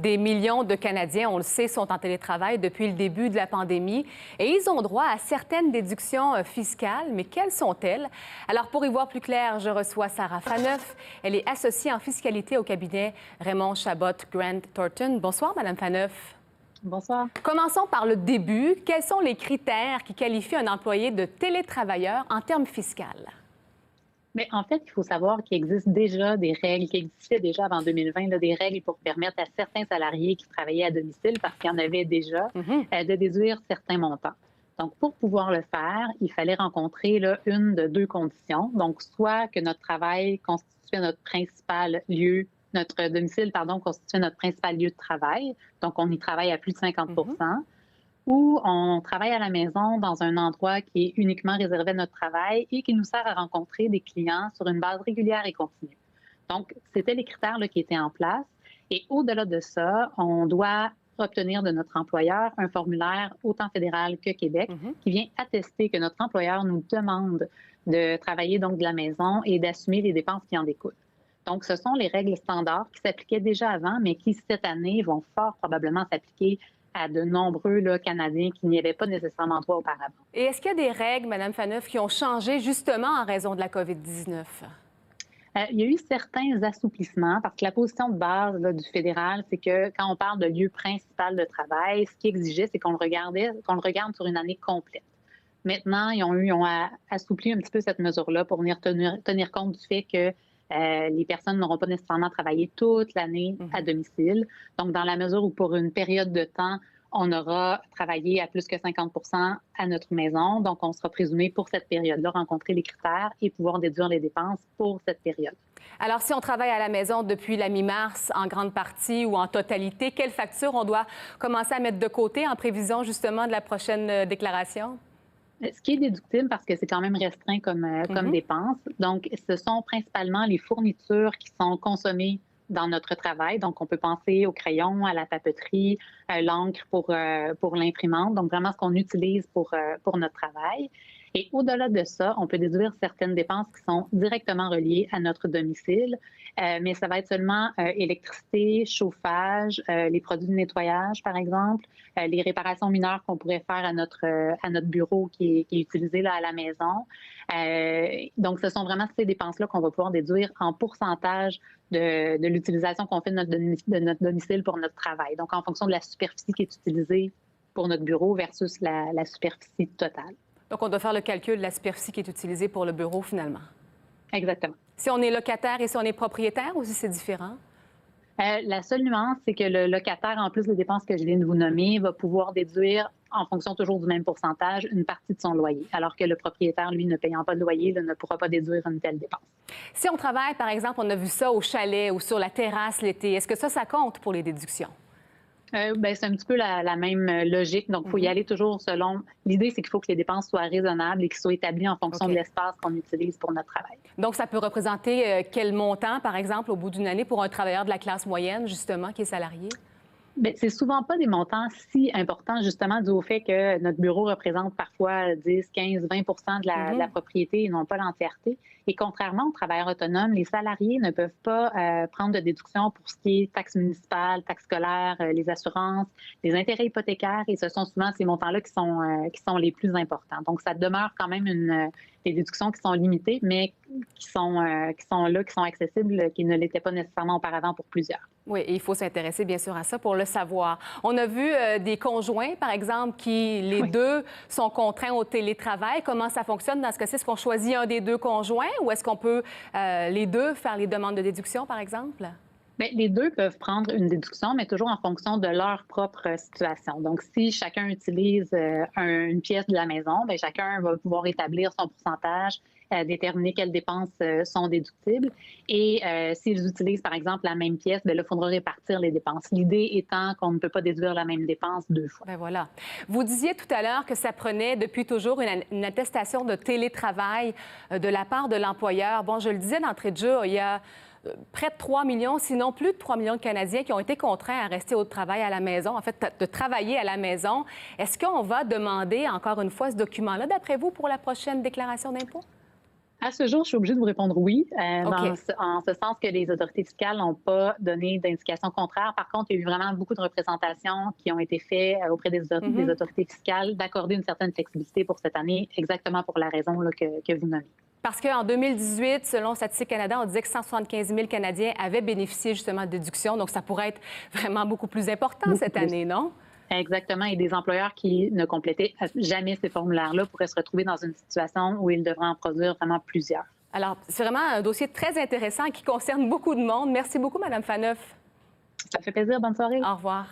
Des millions de Canadiens, on le sait, sont en télétravail depuis le début de la pandémie et ils ont droit à certaines déductions fiscales. Mais quelles sont-elles? Alors, pour y voir plus clair, je reçois Sarah Faneuf. Elle est associée en fiscalité au cabinet Raymond Chabot Grant Thornton. Bonsoir, Madame Faneuf. Bonsoir. Commençons par le début. Quels sont les critères qui qualifient un employé de télétravailleur en termes fiscaux? Mais en fait, il faut savoir qu'il existe déjà des règles, qui existaient déjà avant 2020, là, des règles pour permettre à certains salariés qui travaillaient à domicile, parce qu'il y en avait déjà, de déduire certains montants. Donc, pour pouvoir le faire, il fallait rencontrer là, une de deux conditions. Donc, soit que notre travail constituait notre principal lieu, notre domicile, pardon, constituait notre principal lieu de travail. Donc, on y travaille à plus de 50 ou on travaille à la maison dans un endroit qui est uniquement réservé à notre travail et qui nous sert à rencontrer des clients sur une base régulière et continue. Donc, c'était les critères là, qui étaient en place. Et au-delà de ça, on doit obtenir de notre employeur un formulaire autant fédéral que Québec qui vient attester que notre employeur nous demande de travailler donc de la maison et d'assumer les dépenses qui en découlent. Donc, ce sont les règles standards qui s'appliquaient déjà avant, mais qui, cette année, vont fort probablement s'appliquer à de nombreux là, Canadiens qui n'y avaient pas nécessairement droit auparavant. Et est-ce qu'il y a des règles, Mme Faneuf, qui ont changé justement en raison de la COVID-19? Il y a eu certains assouplissements parce que la position de base là, du fédéral, c'est que quand on parle de lieu principal de travail, ce qui exigeait, c'est qu'on le regarde sur une année complète. Maintenant, ils ont assoupli un petit peu cette mesure-là pour venir tenir compte du fait que les personnes n'auront pas nécessairement travaillé toute l'année à domicile. Donc, dans la mesure où pour une période de temps, on aura travaillé à plus que 50 à notre maison, donc on sera présumé pour cette période-là rencontrer les critères et pouvoir déduire les dépenses pour cette période. Alors, si on travaille à la maison depuis la mi-mars en grande partie ou en totalité, quelle facture on doit commencer à mettre de côté en prévision justement de la prochaine déclaration? Ce qui est déductible, parce que c'est quand même restreint comme dépense, donc ce sont principalement les fournitures qui sont consommées dans notre travail. Donc, on peut penser au crayon, à la papeterie, l'encre pour l'imprimante, donc vraiment ce qu'on utilise pour notre travail. Et au-delà de ça, on peut déduire certaines dépenses qui sont directement reliées à notre domicile, mais ça va être seulement électricité, chauffage, les produits de nettoyage, par exemple, les réparations mineures qu'on pourrait faire à notre bureau qui est utilisé là, à la maison. Donc, ce sont vraiment ces dépenses-là qu'on va pouvoir déduire en pourcentage de l'utilisation qu'on fait de notre domicile pour notre travail. Donc, en fonction de la superficie qui est utilisée pour notre bureau versus la superficie totale. Donc, on doit faire le calcul de la superficie qui est utilisée pour le bureau, finalement. Exactement. Si on est locataire et si on est propriétaire, aussi, c'est différent? La seule nuance, c'est que le locataire, en plus des dépenses que je viens de vous nommer, va pouvoir déduire, en fonction toujours du même pourcentage, une partie de son loyer, alors que le propriétaire, lui, ne payant pas de loyer, ne pourra pas déduire une telle dépense. Si on travaille, par exemple, on a vu ça au chalet ou sur la terrasse l'été, est-ce que ça compte pour les déductions? C'est un petit peu la même logique. Donc, il faut y aller toujours selon... L'idée, c'est qu'il faut que les dépenses soient raisonnables et qu'ils soient établies en fonction de l'espace qu'on utilise pour notre travail. Donc, ça peut représenter quel montant, par exemple, au bout d'une année pour un travailleur de la classe moyenne, justement, qui est salarié? Bien, c'est souvent pas des montants si importants, justement, dû au fait que notre bureau représente parfois 10, 15, 20 de la propriété et non pas l'entièreté. Et contrairement aux travailleurs autonomes, les salariés ne peuvent pas prendre de déduction pour ce qui est taxes municipales, taxes scolaires, les assurances, les intérêts hypothécaires. Et ce sont souvent ces montants-là qui sont les plus importants. Donc, ça demeure quand même des déductions qui sont limitées, mais qui sont accessibles, qui ne l'étaient pas nécessairement auparavant pour plusieurs. Oui, et il faut s'intéresser bien sûr à ça pour le savoir. On a vu des conjoints, par exemple, qui les deux sont contraints au télétravail. Comment ça fonctionne dans ce cas-ci? Est-ce qu'on choisit un des deux conjoints ou est-ce qu'on peut les deux faire les demandes de déduction, par exemple? Bien, les deux peuvent prendre une déduction, mais toujours en fonction de leur propre situation. Donc, si chacun utilise une pièce de la maison, bien, chacun va pouvoir établir son pourcentage, déterminer quelles dépenses sont déductibles. Et s'ils utilisent, par exemple, la même pièce, bien, là, il faudra répartir les dépenses. L'idée étant qu'on ne peut pas déduire la même dépense deux fois. Bien, voilà. Vous disiez tout à l'heure que ça prenait depuis toujours une attestation de télétravail de la part de l'employeur. Bon, je le disais d'entrée de jeu, il y a près de 3 millions, sinon plus de 3 millions de Canadiens qui ont été contraints à rester au travail à la maison, en fait, de travailler à la maison. Est-ce qu'on va demander, encore une fois, ce document-là, d'après vous, pour la prochaine déclaration d'impôt? À ce jour, je suis obligée de vous répondre oui, OK. en ce sens que les autorités fiscales n'ont pas donné d'indication contraire. Par contre, il y a eu vraiment beaucoup de représentations qui ont été faites auprès des Mhm. autorités fiscales d'accorder une certaine flexibilité pour cette année, exactement pour la raison là, que vous nommez. Parce qu'en 2018, selon Statistique Canada, on disait que 175 000 Canadiens avaient bénéficié justement de déductions. Donc, ça pourrait être vraiment beaucoup plus important Beaucoup cette plus. année, non? Exactement. Et des employeurs qui ne complétaient jamais ces formulaires-là pourraient se retrouver dans une situation où ils devraient en produire vraiment plusieurs. Alors, c'est vraiment un dossier très intéressant qui concerne beaucoup de monde. Merci beaucoup, Madame Faneuf. Ça fait plaisir. Bonne soirée. Au revoir.